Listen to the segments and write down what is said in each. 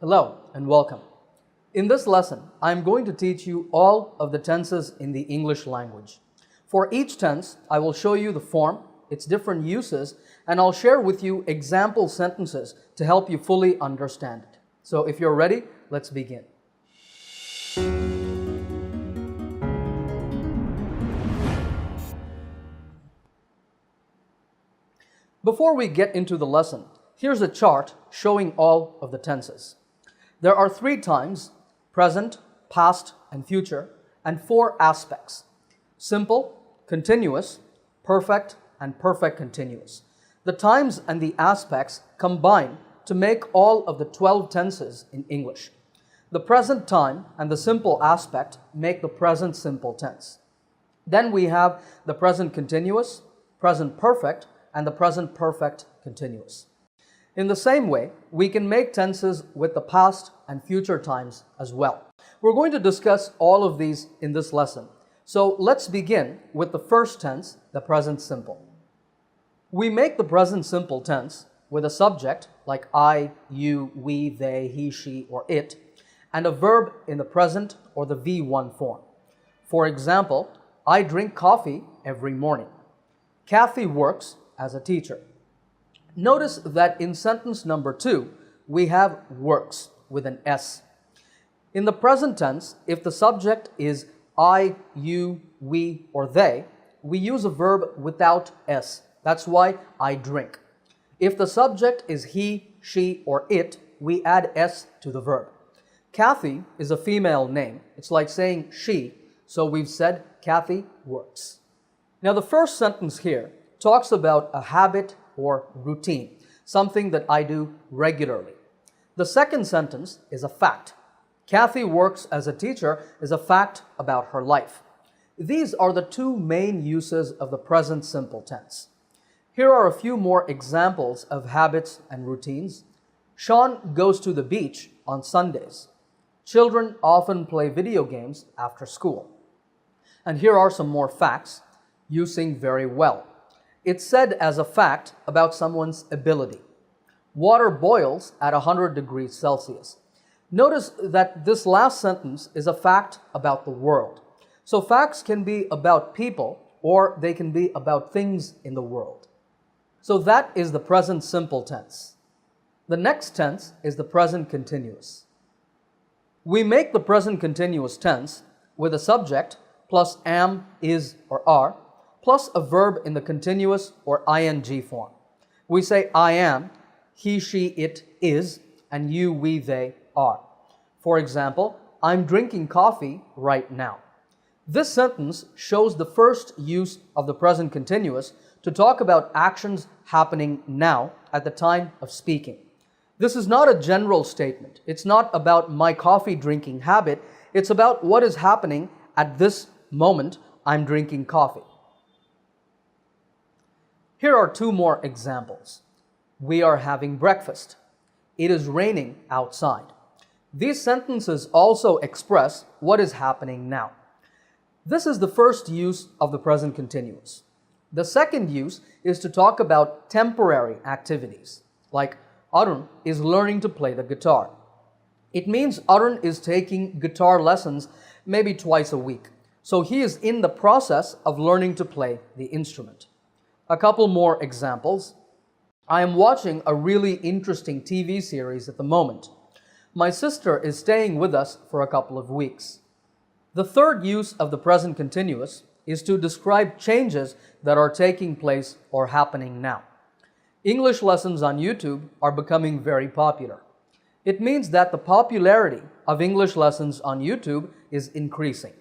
Hello and welcome. In this lesson, I am going to teach you all of the tenses in the English language. For each tense, I will show you the form, its different uses, and I'll share with you example sentences to help you fully understand it. So if you're ready, let's begin. Before we get into the lesson, here's a chart showing all of the tenses. There are 3 times: present, past, and future, and 4 aspects: simple, continuous, perfect, and perfect continuous. The times and the aspects combine to make all of the 12 tenses in English. The present time and the simple aspect make the present simple tense. Then we have the present continuous, present perfect, and the present perfect continuous. In the same way, we can make tenses with the past and future times as well. We're going to discuss all of these in this lesson. So let's begin with the first tense, the present simple. We make the present simple tense with a subject like I, you, we, they, he, she, or it, and a verb in the present or the V1 form. For example, I drink coffee every morning. Kathy works as a teacher. Notice that in sentence number 2, we have works with an S. In the present tense, if the subject is I, you, we, or they, we use a verb without S. That's why I drink. If the subject is he, she, or it, we add S to the verb. Kathy is a female name. It's like saying she, so we've said Kathy works. Now the first sentence here talks about a habit or routine, something that I do regularly. The second sentence is a fact. Kathy works as a teacher is a fact about her life. These are the 2 main uses of the present simple tense. Here are a few more examples of habits and routines. Sean goes to the beach on Sundays. Children often play video games after school. And here are some more facts. You sing very well. It's said as a fact about someone's ability. Water boils at 100 degrees Celsius. Notice that this last sentence is a fact about the world. So facts can be about people or they can be about things in the world. So that is the present simple tense. The next tense is the present continuous. We make the present continuous tense with a subject plus am, is, or are, plus a verb in the continuous or ing form. We say I am, he, she, it is, and you, we, they are. For example, I'm drinking coffee right now. This sentence shows the first use of the present continuous to talk about actions happening now at the time of speaking. This is not a general statement. It's not about my coffee drinking habit. It's about what is happening at this moment I'm drinking coffee. Here are 2 more examples. We are having breakfast. It is raining outside. These sentences also express what is happening now. This is the first use of the present continuous. The second use is to talk about temporary activities, like Arun is learning to play the guitar. It means Arun is taking guitar lessons maybe twice a week. So he is in the process of learning to play the instrument. A couple more examples. I am watching a really interesting TV series at the moment. My sister is staying with us for a couple of weeks. The third use of the present continuous is to describe changes that are taking place or happening now. English lessons on YouTube are becoming very popular. It means that the popularity of English lessons on YouTube is increasing.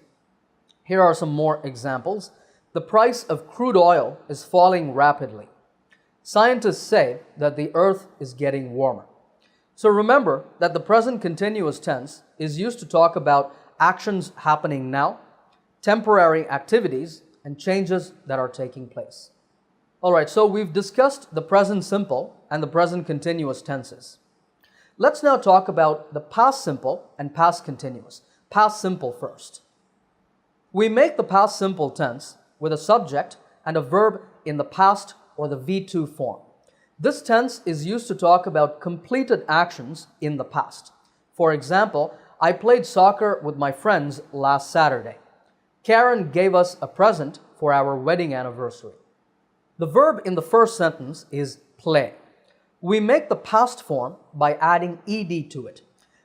Here are some more examples. The price of crude oil is falling rapidly. Scientists say that the earth is getting warmer. So remember that the present continuous tense is used to talk about actions happening now, temporary activities, and changes that are taking place. Alright, so we've discussed the present simple and the present continuous tenses. Let's now talk about the past simple and past continuous. Past simple first. We make the past simple tense with a subject and a verb in the past or the V2 form. This tense is used to talk about completed actions in the past. For example, I played soccer with my friends last Saturday. Karen gave us a present for our wedding anniversary. The verb in the first sentence is play. We make the past form by adding ed to it.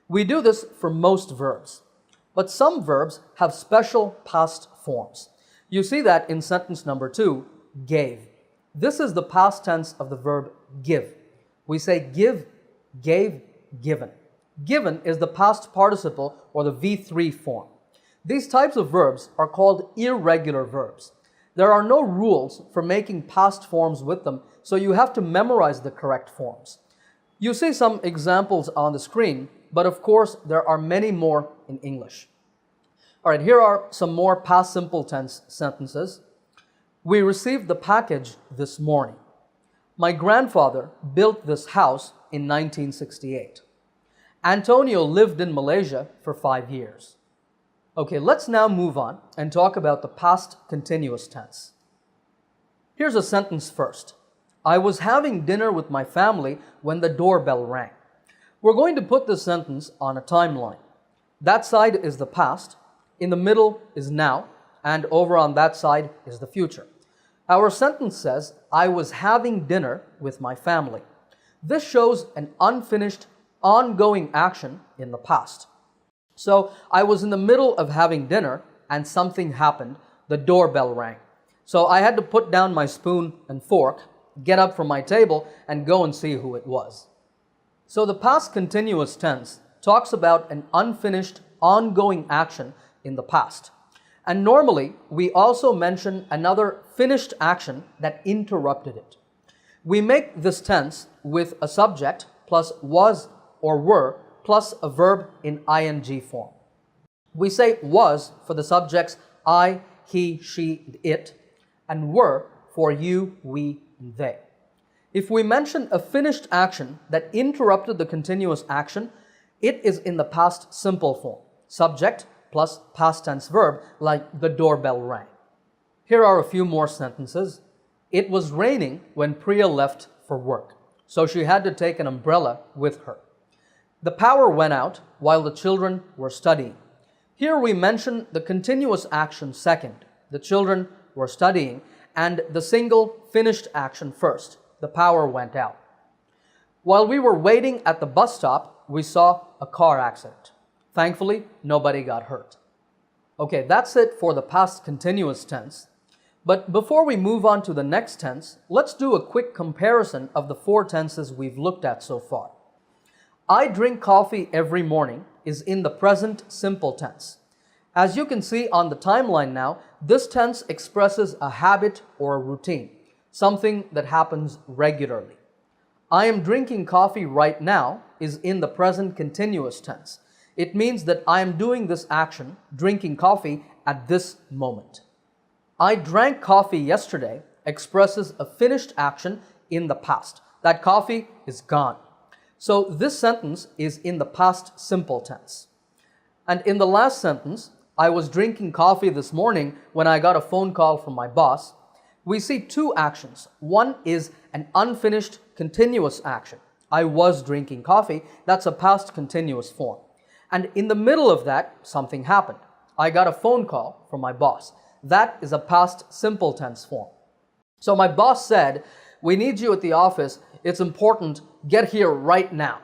We do this for most verbs, but some verbs have special past forms. You see that in sentence number 2, gave. This is the past tense of the verb give. We say give, gave, given. Given is the past participle or the V3 form. These types of verbs are called irregular verbs. There are no rules for making past forms with them, so you have to memorize the correct forms. You see some examples on the screen, but of course there are many more in English. All right, here are some more past simple tense sentences. We received the package this morning. My grandfather built this house in 1968. Antonio lived in Malaysia for 5 years. Okay, let's now move on and talk about the past continuous tense. Here's a sentence first. I was having dinner with my family when the doorbell rang. We're going to put this sentence on a timeline. That side is the past, in the middle is now, and over on that side is the future. Our sentence says, I was having dinner with my family. This shows an unfinished, ongoing action in the past. So, I was in the middle of having dinner and something happened. The doorbell rang. So, I had to put down my spoon and fork, get up from my table, and go and see who it was. So, the past continuous tense talks about an unfinished, ongoing action in the past. And normally, we also mention another finished action that interrupted it. We make this tense with a subject plus was or were plus a verb in ing form. We say was for the subjects I, he, she, it, and were for you, we, and they. If we mention a finished action that interrupted the continuous action, it is in the past simple form, subject plus past tense verb, like the doorbell rang. Here are a few more sentences. It was raining when Priya left for work, so she had to take an umbrella with her. The power went out while the children were studying. Here we mention the continuous action second, the children were studying, and the single finished action first, the power went out. While we were waiting at the bus stop, we saw a car accident. Thankfully, nobody got hurt. Okay, that's it for the past continuous tense. But before we move on to the next tense, let's do a quick comparison of the 4 tenses we've looked at so far. I drink coffee every morning is in the present simple tense. As you can see on the timeline now, this tense expresses a habit or a routine, something that happens regularly. I am drinking coffee right now is in the present continuous tense. It means that I am doing this action, drinking coffee, at this moment. I drank coffee yesterday expresses a finished action in the past. That coffee is gone. So this sentence is in the past simple tense. And in the last sentence, I was drinking coffee this morning when I got a phone call from my boss. We see 2 actions. One is an unfinished continuous action. I was drinking coffee. That's a past continuous form. And in the middle of that, something happened. I got a phone call from my boss. That is a past simple tense form. So my boss said, we need you at the office. It's important. Get here right now.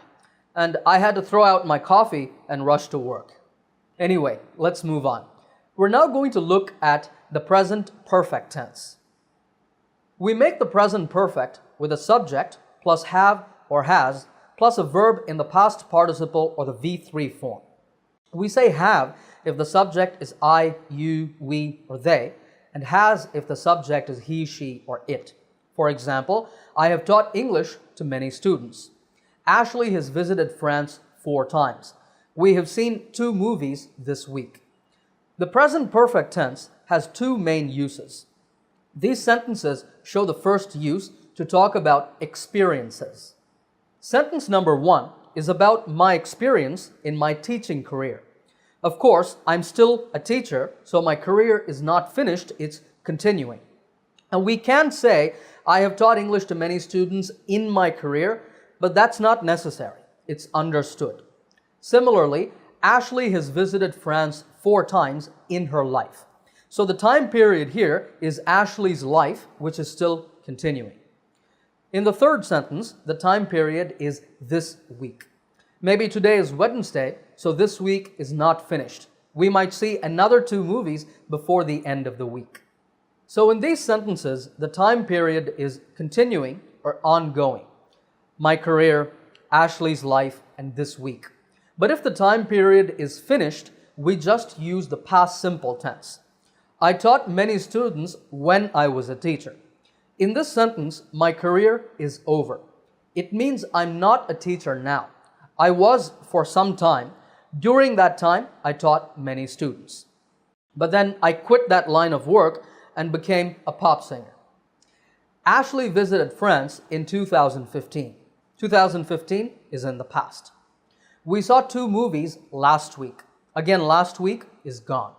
And I had to throw out my coffee and rush to work. Anyway, let's move on. We're now going to look at the present perfect tense. We make the present perfect with a subject plus have or has plus a verb in the past participle or the V3 form. We say have if the subject is I, you, we, or they, and has if the subject is he, she, or it. For example, I have taught English to many students. Ashley has visited France 4 times. We have seen 2 movies this week. The present perfect tense has 2 main uses. These sentences show the first use to talk about experiences. Sentence number 1 is about my experience in my teaching career. Of course, I'm still a teacher, so my career is not finished, it's continuing. And we can say, I have taught English to many students in my career, but that's not necessary. It's understood. Similarly, Ashley has visited France 4 times in her life. So the time period here is Ashley's life, which is still continuing. In the third sentence, the time period is this week. Maybe today is Wednesday, so this week is not finished. We might see another 2 movies before the end of the week. So in these sentences, the time period is continuing or ongoing. My career, Ashley's life, and this week. But if the time period is finished, we just use the past simple tense. I taught many students when I was a teacher. In this sentence, my career is over. It means I'm not a teacher now. I was for some time. During that time, I taught many students. But then I quit that line of work and became a pop singer. Ashley visited France in 2015. 2015 is in the past. We saw 2 movies last week. Again, last week is gone.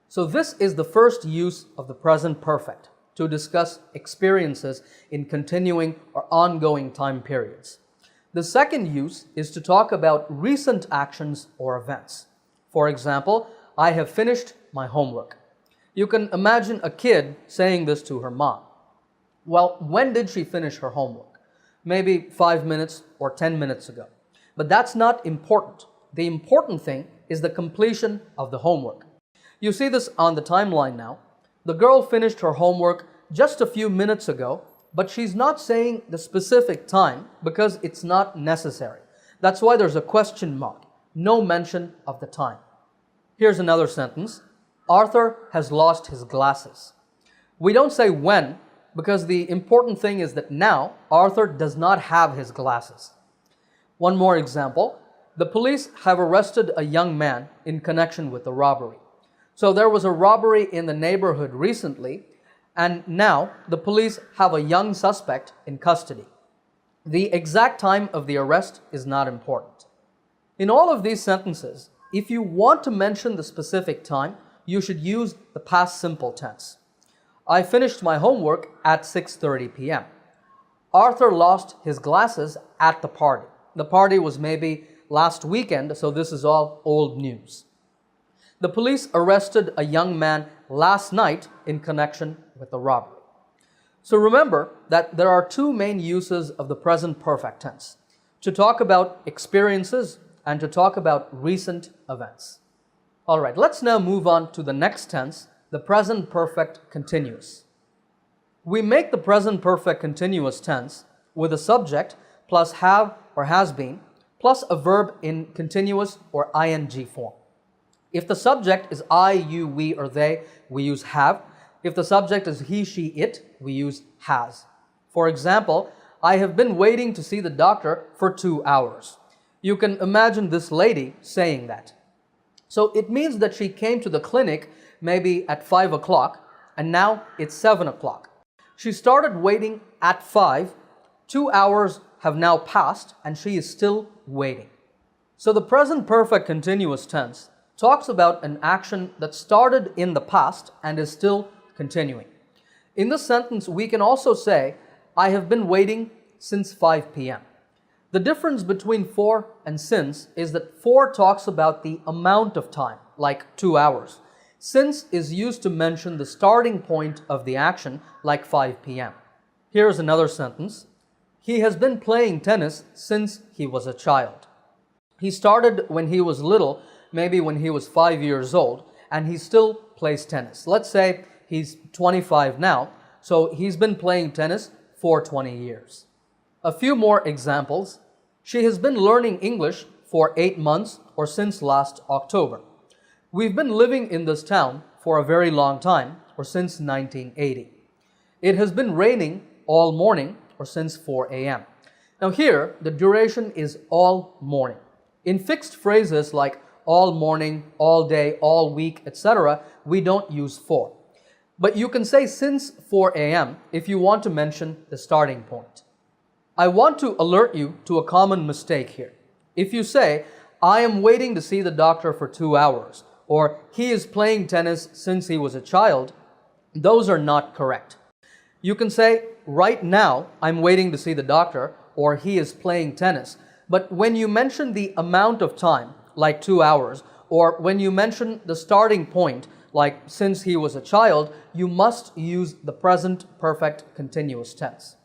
So this is the first use of the present perfect to discuss experiences in continuing or ongoing time periods. The second use is to talk about recent actions or events. For example, I have finished my homework. You can imagine a kid saying this to her mom. Well, when did she finish her homework? Maybe 5 minutes or 10 minutes ago. But that's not important. The important thing is the completion of the homework. You see this on the timeline now. The girl finished her homework just a few minutes ago, but she's not saying the specific time because it's not necessary. That's why there's a question mark. No mention of the time. Here's another sentence. Arthur has lost his glasses. We don't say when because the important thing is that now Arthur does not have his glasses. One more example. The police have arrested a young man in connection with the robbery. So there was a robbery in the neighborhood recently, and now the police have a young suspect in custody. The exact time of the arrest is not important. In all of these sentences, if you want to mention the specific time, you should use the past simple tense. I finished my homework at 6:30 p.m. Arthur lost his glasses at the party. The party was maybe last weekend, so this is all old news. The police arrested a young man last night in connection with the robbery. So remember that there are 2 main uses of the present perfect tense, to talk about experiences and to talk about recent events. All right, let's now move on to the next tense, the present perfect continuous. We make the present perfect continuous tense with a subject plus have or has been plus a verb in continuous or ing form. If the subject is I, you, we, or they, we use have. If the subject is he, she, it, we use has. For example, I have been waiting to see the doctor for 2 hours. You can imagine this lady saying that. So it means that she came to the clinic maybe at 5 o'clock and now it's 7 o'clock. She started waiting at 5. 2 hours have now passed and she is still waiting. So the present perfect continuous tense talks about an action that started in the past and is still continuing. In this sentence, we can also say, I have been waiting since 5 p.m. The difference between for and since is that for talks about the amount of time, like 2 hours. Since is used to mention the starting point of the action, like 5 p.m. Here's another sentence. He has been playing tennis since he was a child. He started when he was little, maybe when he was 5 years old, and he still plays tennis. Let's say he's 25 now, so he's been playing tennis for 20 years. A few more examples. She has been learning English for 8 months or since last October. We've been living in this town for a very long time, or since 1980. It has been raining all morning, or since 4 a.m. Now here, the duration is all morning. In fixed phrases like all morning, all day, all week, etc., we don't use for. But you can say since 4 a.m. if you want to mention the starting point. I want to alert you to a common mistake here. If you say, I am waiting to see the doctor for 2 hours, or he is playing tennis since he was a child, those are not correct. You can say, right now, I'm waiting to see the doctor, or he is playing tennis. But when you mention the amount of time, like 2 hours, or when you mention the starting point, like since he was a child, you must use the present perfect continuous tense.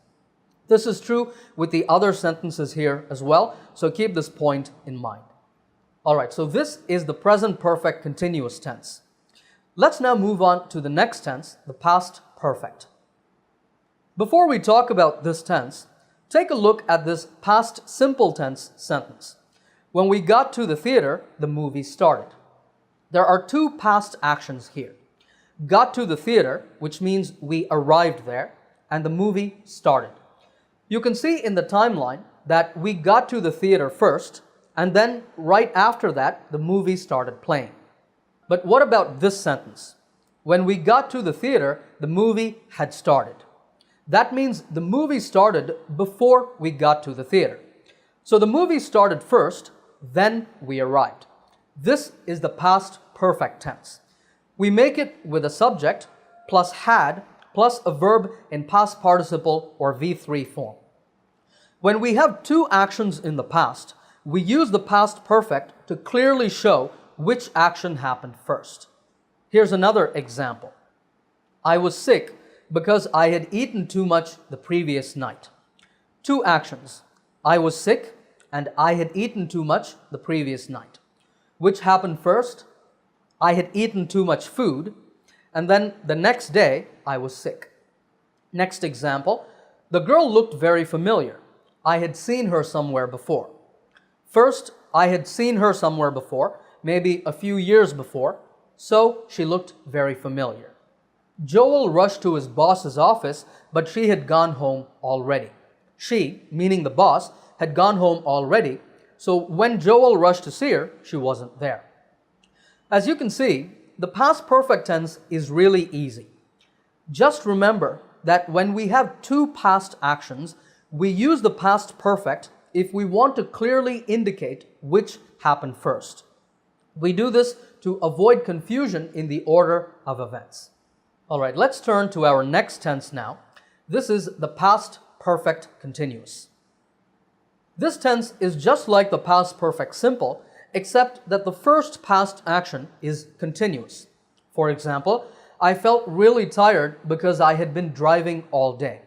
This is true with the other sentences here as well, so keep this point in mind. Alright, so this is the present perfect continuous tense. Let's now move on to the next tense, the past perfect. Before we talk about this tense, take a look at this past simple tense sentence. When we got to the theater, the movie started. There are two past actions here. Got to the theater, which means we arrived there, and the movie started. You can see in the timeline that we got to the theater first, and then right after that, the movie started playing. But what about this sentence? When we got to the theater, the movie had started. That means the movie started before we got to the theater. So the movie started first, then we arrived. This is the past perfect tense. We make it with a subject plus had plus a verb in past participle or V3 form. When we have two actions in the past, we use the past perfect to clearly show which action happened first. Here's another example. I was sick because I had eaten too much the previous night. Two actions. I was sick and I had eaten too much the previous night. Which happened first? I had eaten too much food, and then the next day I was sick. Next example. The girl looked very familiar. I had seen her somewhere before. First, I had seen her somewhere before, maybe a few years before, so she looked very familiar. Joel rushed to his boss's office, but she had gone home already. She, meaning the boss, had gone home already, so when Joel rushed to see her, she wasn't there. As you can see, the past perfect tense is really easy. Just remember that when we have two past actions, we use the past perfect if we want to clearly indicate which happened first. We do this to avoid confusion in the order of events. Alright, let's turn to our next tense now. This is the past perfect continuous. This tense is just like the past perfect simple, except that the first past action is continuous. For example, I felt really tired because I had been driving all day.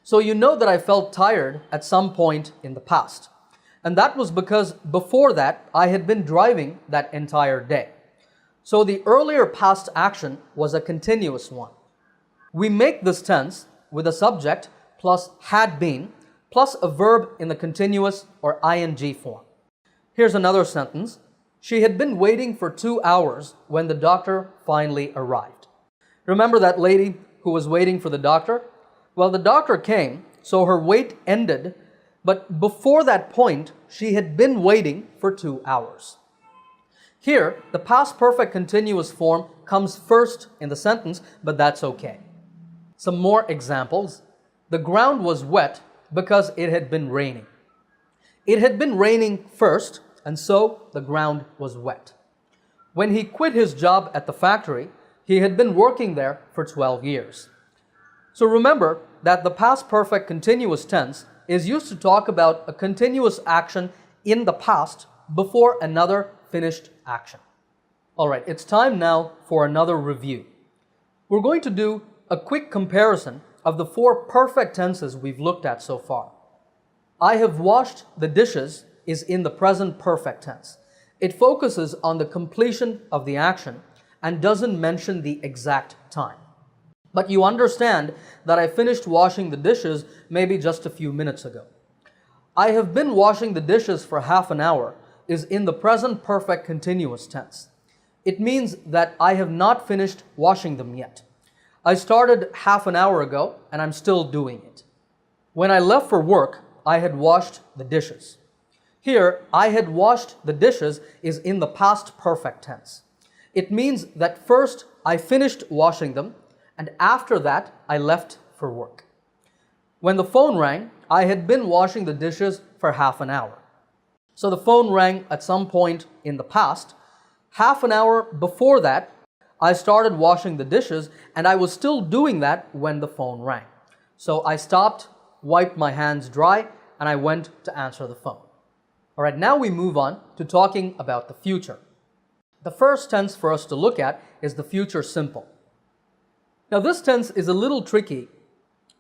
So you know that I felt tired at some point in the past. And that was because before that, I had been driving that entire day. So the earlier past action was a continuous one. We make this tense with a subject plus had been plus a verb in the continuous or ing form. Here's another sentence. She had been waiting for 2 hours when the doctor finally arrived. Remember that lady who was waiting for the doctor? Well, the doctor came, so her wait ended, but before that point, she had been waiting for 2 hours. Here, the past perfect continuous form comes first in the sentence, but that's okay. Some more examples. The ground was wet because it had been raining. It had been raining first, and so the ground was wet. When he quit his job at the factory, he had been working there for 12 years. So remember that the past perfect continuous tense is used to talk about a continuous action in the past before another finished action. Alright, it's time now for another review. We're going to do a quick comparison of the 4 perfect tenses we've looked at so far. I have washed the dishes is in the present perfect tense. It focuses on the completion of the action and doesn't mention the exact time. But you understand that I finished washing the dishes maybe just a few minutes ago. I have been washing the dishes for half an hour is in the present perfect continuous tense. It means that I have not finished washing them yet. I started half an hour ago and I'm still doing it. When I left for work, I had washed the dishes. Here, I had washed the dishes is in the past perfect tense. It means that first I finished washing them and after that I left for work. When the phone rang, I had been washing the dishes for half an hour. So the phone rang at some point in the past. Half an hour before that, I started washing the dishes and I was still doing that when the phone rang. So I stopped, wiped my hands dry, and I went to answer the phone. All right, now we move on to talking about the future. The first tense for us to look at is the future simple. Now this tense is a little tricky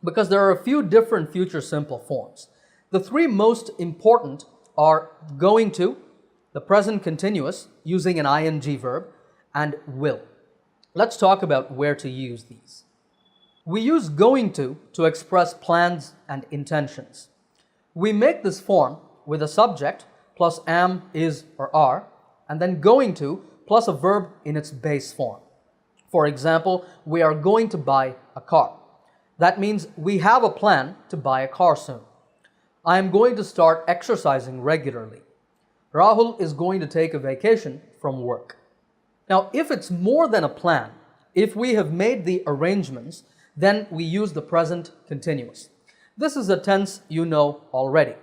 because there are a few different future simple forms. The three most important are going to, the present continuous using an ing verb, and will. Let's talk about where to use these. We use going to express plans and intentions. We make this form with a subject plus am, is, or are, and then going to plus a verb in its base form. For example, we are going to buy a car. That means we have a plan to buy a car soon. I am going to start exercising regularly. Rahul is going to take a vacation from work. Now, if it's more than a plan, if we have made the arrangements, then we use the present continuous. This is a tense you know already.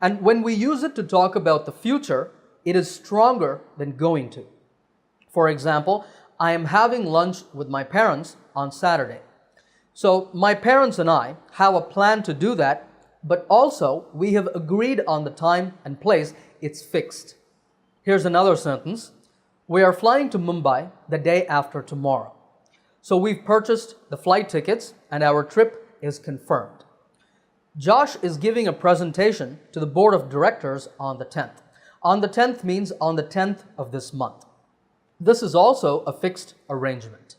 And when we use it to talk about the future, it is stronger than going to. For example, I am having lunch with my parents on Saturday. So my parents and I have a plan to do that, but also we have agreed on the time and place. It's fixed. Here's another sentence. We are flying to Mumbai the day after tomorrow. So we've purchased the flight tickets and our trip is confirmed. Josh is giving a presentation to the board of directors on the 10th. On the 10th means on the 10th of this month. This is also a fixed arrangement.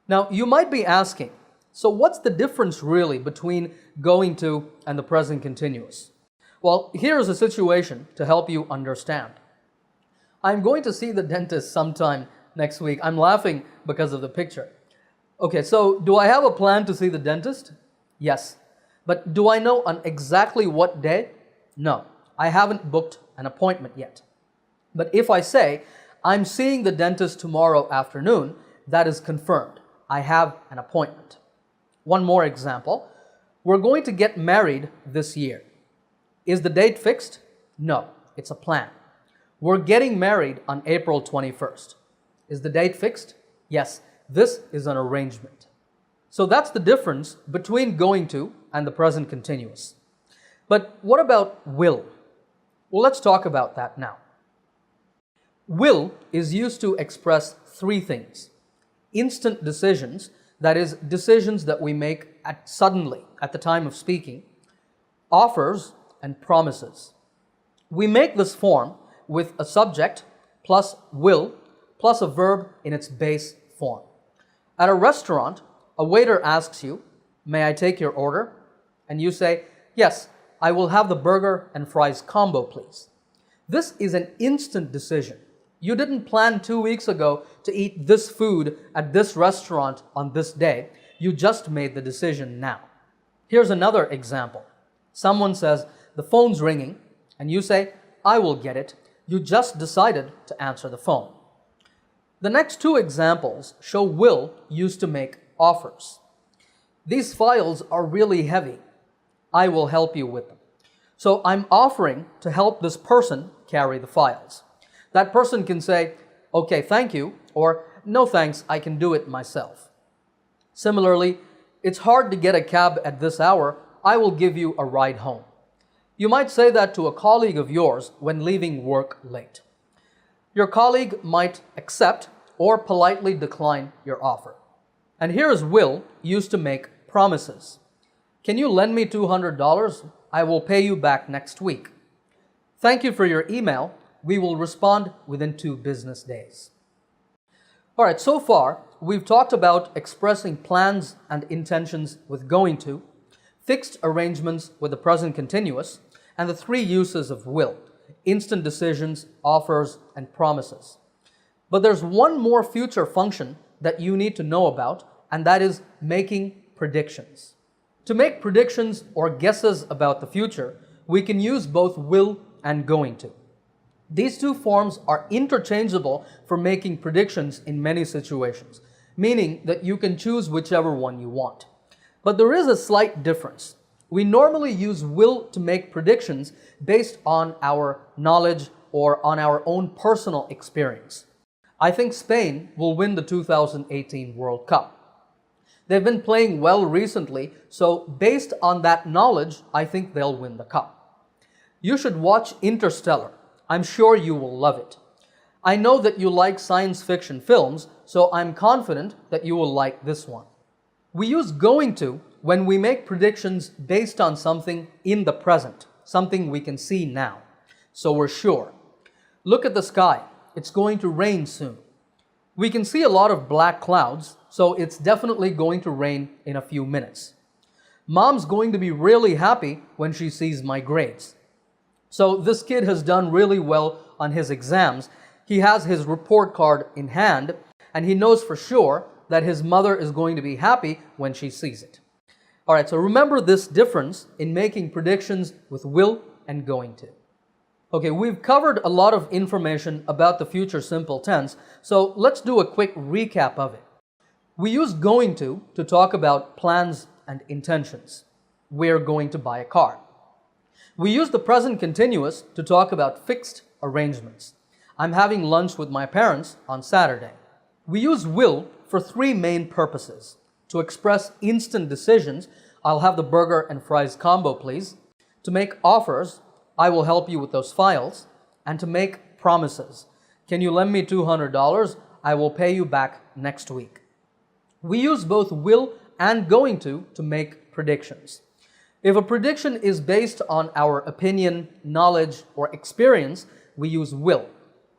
Now, you might be asking, so what's the difference really between going to and the present continuous? Well, here's a situation to help you understand. I'm going to see the dentist sometime next week. I'm laughing because of the picture. Okay, so do I have a plan to see the dentist? Yes. But do I know on exactly what day? No, I haven't booked an appointment yet. But if I say, I'm seeing the dentist tomorrow afternoon, that is confirmed. I have an appointment. One more example. We're going to get married this year. Is the date fixed? No, it's a plan. We're getting married on April 21st. Is the date fixed? Yes, this is an arrangement. So that's the difference between going to and the present continuous. But what about will? Well, let's talk about that now. Will is used to express three things. Instant decisions, that is, decisions that we make suddenly at the time of speaking, offers, and promises. We make this form with a subject plus will plus a verb in its base form. At a restaurant, a waiter asks you, "May I take your order?" And you say, "Yes, I will have the burger and fries combo, please." This is an instant decision. You didn't plan 2 weeks ago to eat this food at this restaurant on this day. You just made the decision now. Here's another example. Someone says, "The phone's ringing," and you say, "I will get it." You just decided to answer the phone. The next two examples show will used to make offers. These files are really heavy. I will help you with them. So I'm offering to help this person carry the files. That person can say, "Okay, thank you," or "No thanks, I can do it myself." Similarly, "It's hard to get a cab at this hour. I will give you a ride home." You might say that to a colleague of yours when leaving work late. Your colleague might accept or politely decline your offer. And here is will used to make promises. "Can you lend me $200? I will pay you back next week." "Thank you for your email. We will respond within 2 business days." All right, so far we've talked about expressing plans and intentions with going to, fixed arrangements with the present continuous, and the three uses of will: instant decisions, offers, and promises. But there's one more future function that you need to know about, and that is making predictions. To make predictions or guesses about the future, we can use both will and going to. These two forms are interchangeable for making predictions in many situations, meaning that you can choose whichever one you want. But there is a slight difference. We normally use will to make predictions based on our knowledge or on our own personal experience. I think Spain will win the 2018 World Cup. They've been playing well recently, so based on that knowledge, I think they'll win the cup. You should watch Interstellar. I'm sure you will love it. I know that you like science fiction films, so I'm confident that you will like this one. We use going to when we make predictions based on something in the present, something we can see now. So we're sure. Look at the sky. It's going to rain soon. We can see a lot of black clouds, so it's definitely going to rain in a few minutes. Mom's going to be really happy when she sees my grades. So this kid has done really well on his exams. He has his report card in hand, and he knows for sure that his mother is going to be happy when she sees it. All right, so remember this difference in making predictions with will and going to. Okay, we've covered a lot of information about the future simple tense, so let's do a quick recap of it. We use going to talk about plans and intentions. We're going to buy a car. We use the present continuous to talk about fixed arrangements. I'm having lunch with my parents on Saturday. We use will for three main purposes. To express instant decisions, I'll have the burger and fries combo, please. To make offers, I will help you with those files. And to make promises. Can you lend me $200? I will pay you back next week. We use both will and going to make predictions. If a prediction is based on our opinion, knowledge, or experience, we use will.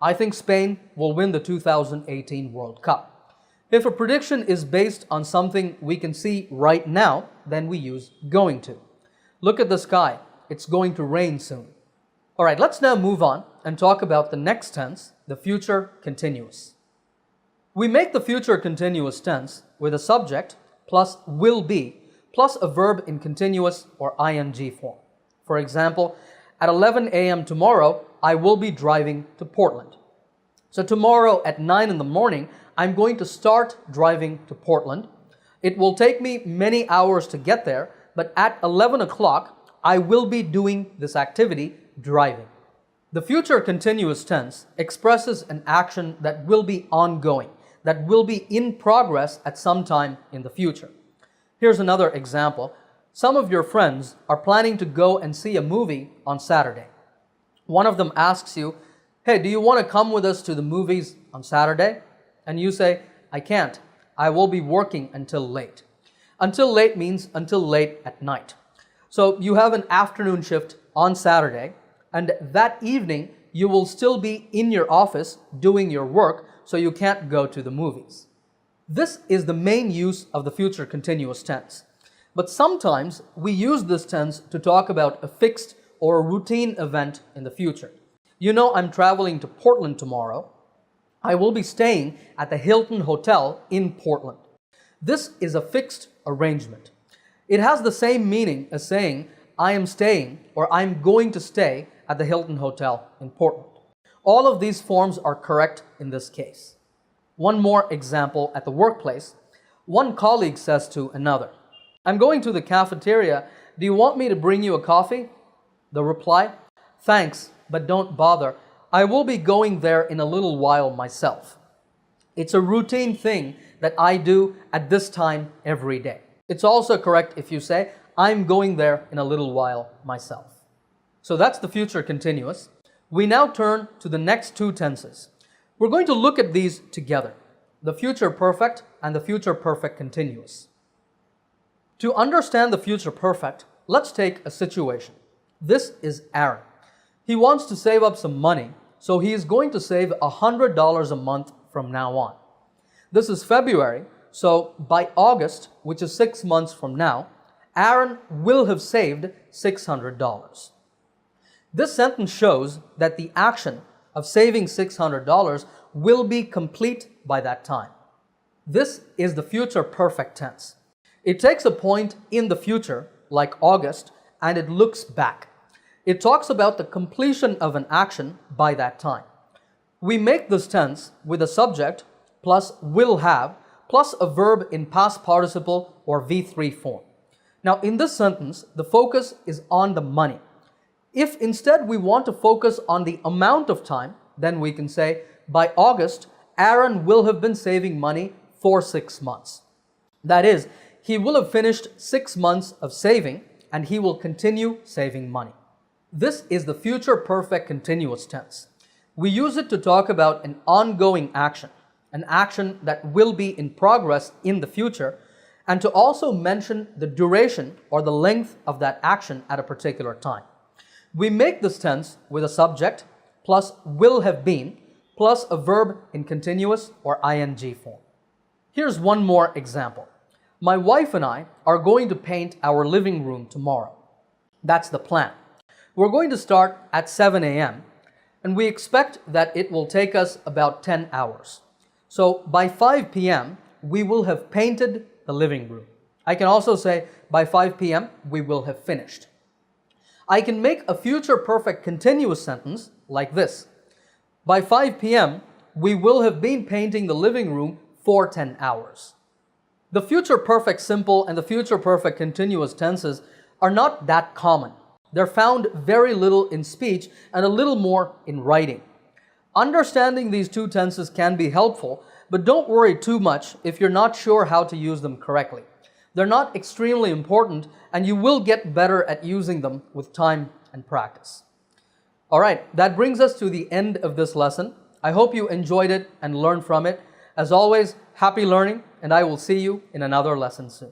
I think Spain will win the 2018 World Cup. If a prediction is based on something we can see right now, then we use going to. Look at the sky. It's going to rain soon. All right, let's now move on and talk about the next tense, the future continuous. We make the future continuous tense with a subject plus will be plus a verb in continuous or ing form. For example, at 11 a.m. tomorrow, I will be driving to Portland. So tomorrow at 9 in the morning, I'm going to start driving to Portland. It will take me many hours to get there, but at 11 o'clock, I will be doing this activity, driving. The future continuous tense expresses an action that will be ongoing, that will be in progress at some time in the future. Here's another example. Some of your friends are planning to go and see a movie on Saturday. One of them asks you, "Hey, do you want to come with us to the movies on Saturday?" And you say, "I can't. I will be working until late." Until late means until late at night. So you have an afternoon shift on Saturday, and that evening you will still be in your office doing your work, so you can't go to the movies. This is the main use of the future continuous tense. But sometimes we use this tense to talk about a fixed or a routine event in the future. You know, I'm traveling to Portland tomorrow. I will be staying at the Hilton Hotel in Portland. This is a fixed arrangement. It has the same meaning as saying, I am staying or I'm going to stay at the Hilton Hotel in Portland. All of these forms are correct in this case. One more example at the workplace. One colleague says to another, "I'm going to the cafeteria. Do you want me to bring you a coffee?" The reply, "Thanks, but don't bother. I will be going there in a little while myself." It's a routine thing that I do at this time every day. It's also correct if you say, "I'm going there in a little while myself." So that's the future continuous. We now turn to the next two tenses. We're going to look at these together, the future perfect and the future perfect continuous. To understand the future perfect, let's take a situation. This is Aaron. He wants to save up some money, so he is going to save $100 a month from now on. This is February, so by August, which is 6 months from now, Aaron will have saved $600. This sentence shows that the action of saving $600 will be complete by that time. This is the future perfect tense. It takes a point in the future, like August, and it looks back. It talks about the completion of an action by that time. We make this tense with a subject plus will have plus a verb in past participle or V3 form. Now in this sentence, the focus is on the money. If instead we want to focus on the amount of time, then we can say, by August, Aaron will have been saving money for 6 months. That is, he will have finished 6 months of saving and he will continue saving money. This is the future perfect continuous tense. We use it to talk about an ongoing action, an action that will be in progress in the future, and to also mention the duration or the length of that action at a particular time. We make this tense with a subject plus will have been plus a verb in continuous or ing form. Here's one more example. My wife and I are going to paint our living room tomorrow. That's the plan. We're going to start at 7 a.m. and we expect that it will take us about 10 hours. So by 5 p.m., we will have painted the living room. I can also say by 5 p.m., we will have finished. I can make a future perfect continuous sentence like this. By 5 p.m., we will have been painting the living room for 10 hours. The future perfect simple and the future perfect continuous tenses are not that common. They're found very little in speech and a little more in writing. Understanding these two tenses can be helpful, but don't worry too much if you're not sure how to use them correctly. They're not extremely important, and you will get better at using them with time and practice. All right, that brings us to the end of this lesson. I hope you enjoyed it and learned from it. As always, happy learning, and I will see you in another lesson soon.